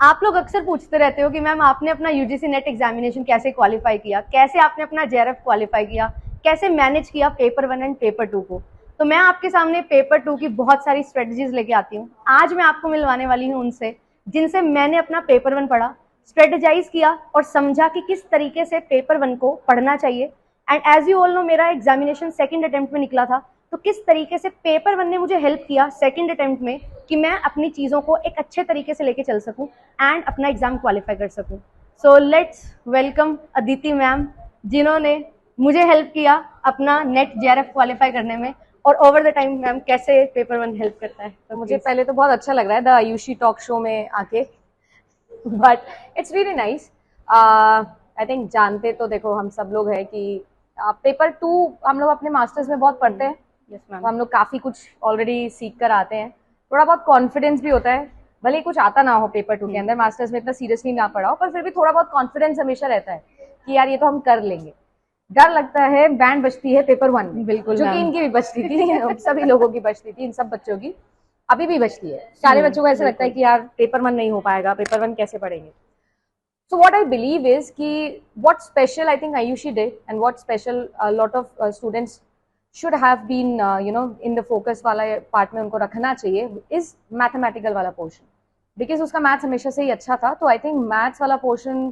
आप लोग अक्सर पूछते रहते हो कि मैम आपने अपना यूजीसी नेट एग्जामिनेशन कैसे क्वालिफाई किया, कैसे आपने अपना जेआरएफ क्वालिफाई किया, कैसे मैनेज किया पेपर 1 एंड पेपर 2 को। तो मैं आपके सामने पेपर 2 की बहुत सारी स्ट्रेटजीज लेके आती हूँ। आज मैं आपको मिलवाने वाली हूँ उनसे जिनसे मैंने अपना पेपर 1 पढ़ा, स्ट्रेटेजाइज किया और समझा कि किस तरीके से पेपर 1 को पढ़ना चाहिए। And as you all know मेरा एग्जामिनेशन सेकंड अटेम्प्ट में निकला था, तो किस तरीके से पेपर 1 ने मुझे हेल्प किया सेकंड अटेम्प्ट में कि मैं अपनी चीज़ों को एक अच्छे तरीके से लेके चल सकूं एंड अपना एग्जाम क्वालिफाई कर सकूं। So let's welcome Aditi ma'am, जिन्होंने मुझे हेल्प किया अपना नेट जेआरएफ क्वालिफाई करने में। और ओवर द टाइम मैम कैसे पेपर 1 हेल्प करता है? तो मुझे पहले तो बहुत अच्छा लग रहा है द आयुषी टॉक शो में आके, but it's really nice. I think जानते तो देखो हम सब लोग है कि पेपर 2 हम लोग अपने मास्टर्स में बहुत पढ़ते हैं। यस तो मैम। हम लोग काफी कुछ ऑलरेडी सीख कर आते हैं, थोड़ा बहुत कॉन्फिडेंस भी होता है, भले ही कुछ आता ना हो पेपर 2 के अंदर, मास्टर्स में इतना सीरियसली ना पढ़ा हो, पर फिर भी थोड़ा बहुत कॉन्फिडेंस हमेशा रहता है कि यार ये तो हम कर लेंगे। डर लगता है, बैंड बजती है पेपर 1 में, बिल्कुल जो कि मैम। इनकी भी बजती थी सभी लोगों की बजती थी, इन सब बच्चों की अभी भी बचती है। सारे बच्चों को ऐसा लगता है कि यार पेपर 1 नहीं हो पाएगा, पेपर 1 कैसे पढ़ेंगे। So what I believe is कि what special I think Ayushi did and what special a lot of students should have been in the focus वाला पार्ट में उनको रखना चाहिए is mathematical वाला पोर्शन, बिकॉज उसका मैथ्स हमेशा से ही अच्छा था। तो आई थिंक मैथ्स वाला पोर्शन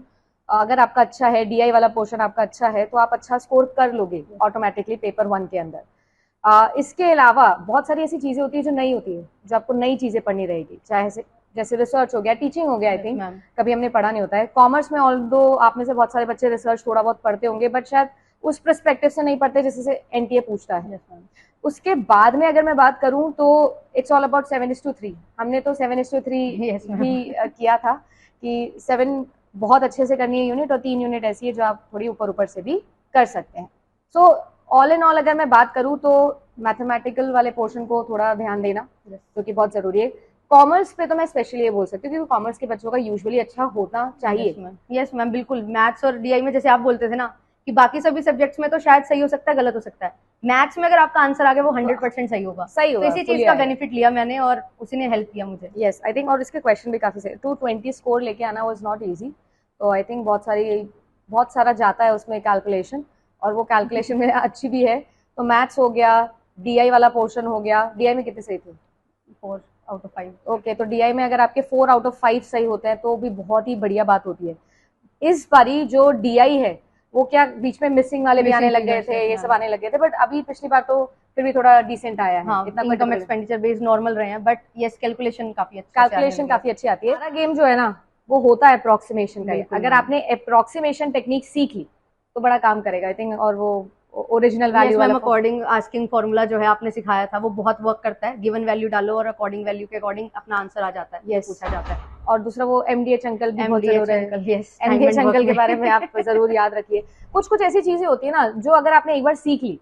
अगर आपका अच्छा है, डीआई वाला पोर्शन आपका अच्छा है, तो आप अच्छा स्कोर कर लोगे ऑटोमेटिकली पेपर 1 के अंदर। इसके अलावा बहुत सारी ऐसी चीजें होती है जो नहीं होती है, जो आपको नई चीजें पढ़नी रहेगी, चाहे जैसे रिसर्च हो गया, टीचिंग हो गया। आई थिंक कभी हमने पढ़ा नहीं होता है कॉमर्स में, ऑल्दो आप में से बहुत सारे बच्चे रिसर्च थोड़ा बहुत पढ़ते होंगे, बट शायद उस पर्सपेक्टिव से नहीं पढ़ते जैसे से एनटीए पूछता है। उसके बाद में अगर मैं बात करूं तो इट्स ऑल अबाउट 7:3। हमने तो 7:3 ही किया था कि 7 बहुत अच्छे से करनी है यूनिट, और 3 यूनिट ऐसी है जो आप थोड़ी ऊपर ऊपर से भी कर सकते हैं। सो ऑल इन ऑल अगर मैं बात करूं तो मैथमेटिकल वाले पोर्शन को थोड़ा ध्यान देना जो कि बहुत जरूरी है। कॉमर्स पे तो मैं स्पेशली ये बोल सकती हूँ क्योंकि कॉमर्स के बच्चों का यूजुअली अच्छा होना चाहिए। यस मैम, बिल्कुल। मैथ्स और डीआई में जैसे आप बोलते थे ना कि बाकी सभी सब्जेक्ट्स में तो शायद सही हो सकता है, गलत हो सकता है, मैथ्स में अगर आपका आंसर आ गया वो 100% सही होगा। सही होगा, तो इसी चीज का बेनिफिट लिया मैंने और उसी ने हेल्प किया मुझे। यस आई थिंक, और इसके क्वेश्चन भी काफी सही। 220 स्कोर लेके आना वाज नॉट इजी, तो आई थिंक बहुत सारा जाता है उसमें कैलकुलेशन, और वो कैलकुलेशन में अच्छी भी है। तो मैथ्स हो गया, डीआई वाला पोर्शन हो गया। डीआई में कितने सही थे? 4 आउट ऑफ 5। ओके, तो डीआई में अगर आपके 4 आउट ऑफ 5 सही होते हैं तो भी बहुत ही बढ़िया बात होती है। इस बारी जो डीआई है वो क्या बीच में मिसिंग वाले भी आने लग गए थे, ये सब आने लग गए थे, बट अभी पिछली बार तो फिर भी थोड़ा डिसेंट आया है। हाँ, इनकम एक्सपेंडिचर बेस्ड नॉर्मल रहे हैं, बट यस कैलकुलेशन काफी काफी अच्छी आती है। हमारा गेम जो है ना वो होता है अप्रोक्सीमेशन का। अगर आपने अप्रोक्सीमेशन टेक्निक सीख ली तो बड़ा काम करेगा आई थिंक। और वो ओरिजिनल वैल्यू वाला अकॉर्डिंग आस्किंग फॉर्मूला जो है आपने सिखाया था वो बहुत वर्क करता है। गिवन वैल्यू डालो और अकॉर्डिंग वैल्यू के अकॉर्डिंग अपना आंसर आ जाता है, yes. पूछा जाता है। और दूसरा वो एमडीएच अंकल भी बहुत जरूरी है। एमडीएच अंकल के बारे में आप जरूर याद रखिए। कुछ ऐसी चीजें होती है ना जो अगर आपने एक बार सीख ली,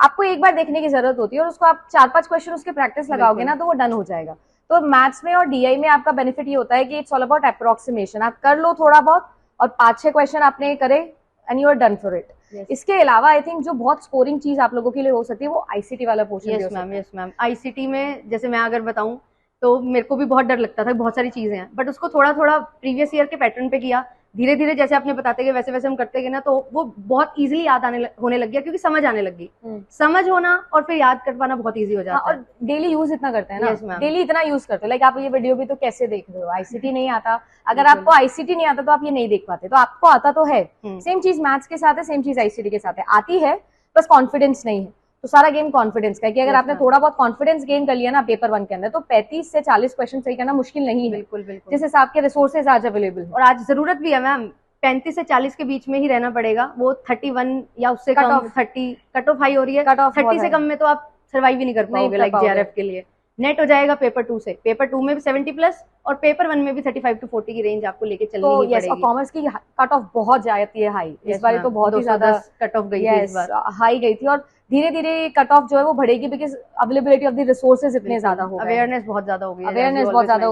आपको एक बार देखने की जरूरत होती है, और उसको आप 4-5 क्वेश्चन उसके प्रैक्टिस लगाओगे ना तो वो डन हो जाएगा। तो मैथ्स में और डीआई में आपका बेनिफिट ये होता है कि इट्स ऑल अबाउट अप्रोक्सीमेशन। आप कर लो थोड़ा बहुत, और 5-6 क्वेश्चन आपने करे and you are done for it. इसके अलावा आई थिंक जो बहुत स्कोरिंग चीज आप लोगों के लिए हो सकती है वो आईसीटी वाला पोर्शन। Yes ma'am. आईसीटी में जैसे मैं अगर बताऊं तो मेरे को भी बहुत डर लगता था, बहुत सारी चीजें हैं, बट उसको थोड़ा थोड़ा प्रीवियस ईयर के पैटर्न पे किया, धीरे धीरे जैसे आपने बताते गए वैसे वैसे हम करते गए ना, तो वो बहुत इजीली याद होने लग गया क्योंकि समझ आने लग गई। समझ होना और फिर याद कर पाना बहुत इजी हो जाता है। और डेली यूज इतना करते हैं ना, डेली इतना यूज करते हैं। लाइक आप ये वीडियो भी तो कैसे देख रहे हो, आईसीटी नहीं आता। अगर आपको आईसीटी नहीं आता तो आप ये नहीं देख पाते, तो आपको आता तो है। सेम चीज मैथ्स के साथ है, सेम चीज आईसीटी के साथ है, आती है, बस कॉन्फिडेंस नहीं है। तो सारा गेम कॉन्फिडेंस का है कि अगर आपने थोड़ा बहुत कॉन्फिडेंस गेन कर लिया ना पेपर 1 के अंदर, तो 35 से 40 क्वेश्चन सही करना मुश्किल नहीं है। बिल्कुल जिस हिसाब के रिसोर्सेज आज अवेलेबल है, और आज जरूरत भी है मैम। 35 से 40 के बीच में ही रहना पड़ेगा। वो 31 या उससे कम 30 कट ऑफ हाई हो रही है। 30 से कम में तो आप सर्वाइव ही नहीं कर पाओगे लाइक जेआरएफ के लिए। नेट हो जाएगा पेपर 2 से, पेपर 2 में भी 70+ और पेपर 1 में भी 35 to 40 की रेंज आपको लेके चलनी ही पड़ेगी। और कॉमर्स की कट ऑफ बहुत जाती है हाई। इस बार तो बहुत ही ज्यादा कट ऑफ गई थी, इस बार हाई गई थी, और धीरे धीरे कट ऑफ जो है वो बढ़ेगी because availability of the resources इतने ज्यादा हो गए, अवेयरनेस बहुत ज्यादा हो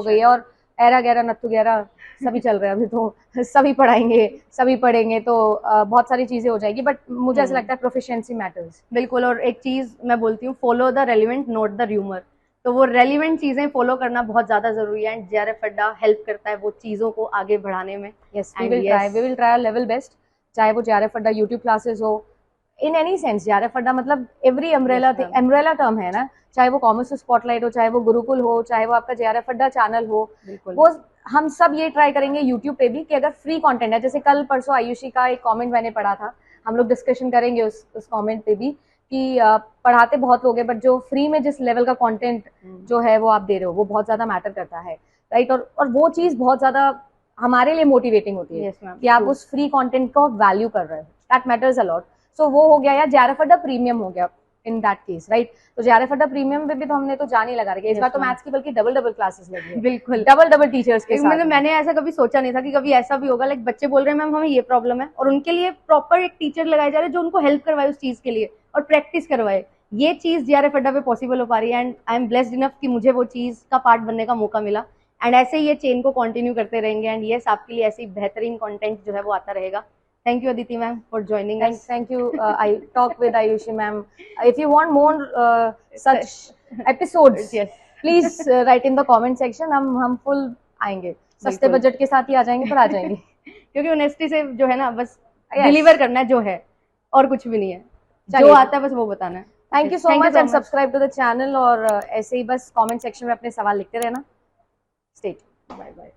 गई है, और एरा गैरा नत्थु गैरा सभी चल रहे हैं अभी, तो सभी पढ़ेंगे तो बहुत सारी चीजें हो जाएगी। बट मुझे ऐसा लगता है प्रोफिशिएंसी मैटर्स। बिल्कुल। और एक चीज मैं बोलती हूँ, follow the relevant note the rumour. तो वो रेलिवेंट चीजें फॉलो करना बहुत ज्यादा जरूरी है, एंड जेआरएफ अड्डा हेल्प करता है वो चीजों को आगे बढ़ाने में। Yes, And yes, we will try level best, चाहे वो जेआरएफ अड्डा यूट्यूब क्लासेस हो, इन एनी सेंस। जेआरएफ अड्डा मतलब every umbrella, Yes, ma'am. Umbrella term है ना, चाहे वो कॉमर्स स्पॉटलाइट हो, चाहे वो गुरुकुल हो, चाहे वो आपका जेआरएफ अड्डा चैनल हो, बिल्कुल। वो हम सब ये ट्राई करेंगे यूट्यूब पे भी कि अगर फ्री कंटेंट है, जैसे कल परसों आयुषी का एक कमेंट मैंने पढ़ा था, हम लोग डिस्कशन करेंगे उस कमेंट पे भी कि पढ़ाते बहुत लोग हैं बट जो फ्री में जिस लेवल का कंटेंट जो है वो आप दे रहे हो वो बहुत ज्यादा मैटर करता है, राइट। और वो चीज बहुत ज्यादा हमारे लिए मोटिवेटिंग होती है Yes, ma'am. कि आप True. उस फ्री कंटेंट को वैल्यू कर रहे हो, दैट मैटर्स अ लॉट। सो वो हो गया, या जेआरएफ अड्डा प्रीमियम हो गया इन दैट केस, राइट। तो जेआरएफ अड्डा प्रीमियम पे भी तो हमने तो जान ही लगा रखी है, इस Yes, बार तो ma'am. मैथ्स की बल्कि डबल क्लासेस लगी है, बिल्कुल। डबल टीचर्स के साथ मतलब में। मैंने ऐसा कभी सोचा नहीं था कि कभी ऐसा भी होगा, लाइक बच्चे बोल रहे हैं मैम हमें ये प्रॉब्लम है, और उनके लिए प्रॉपर एक टीचर लगाए जा रहे हैं जो उनको हेल्प करवाए उस चीज के लिए और प्रैक्टिस करवाए। ये चीज जेआरएफ अड्डा पे पॉसिबल हो पा रही है, and I am blessed enough कि मुझे वो चीज का पार्ट बनने का मौका मिला। एंड ऐसे ही ये चेन को कंटिन्यू करते रहेंगे, एंड यस आपके लिए ऐसी बेहतरीन कंटेंट जो है वो आता रहेगा। Thank you Aditi ma'am for joining us. Thank you. I talk with Ayushi ma'am. If you want more such episodes, Yes. please write in the comment section. हम full आएंगे, सस्ते बिल्कुल। बजट के साथ ही आ जाएंगे, पर आ जाएंगे। क्योंकि ऑनेस्टी से जो है ना बस Yes. डिलीवर करना है जो है, और कुछ भी नहीं है, जो चलिए। आता है बस वो बताना है। Thank you so much and subscribe to the channel, और ऐसे ही बस कमेंट सेक्शन में अपने सवाल लिखते रहना। Stay tuned. Bye bye.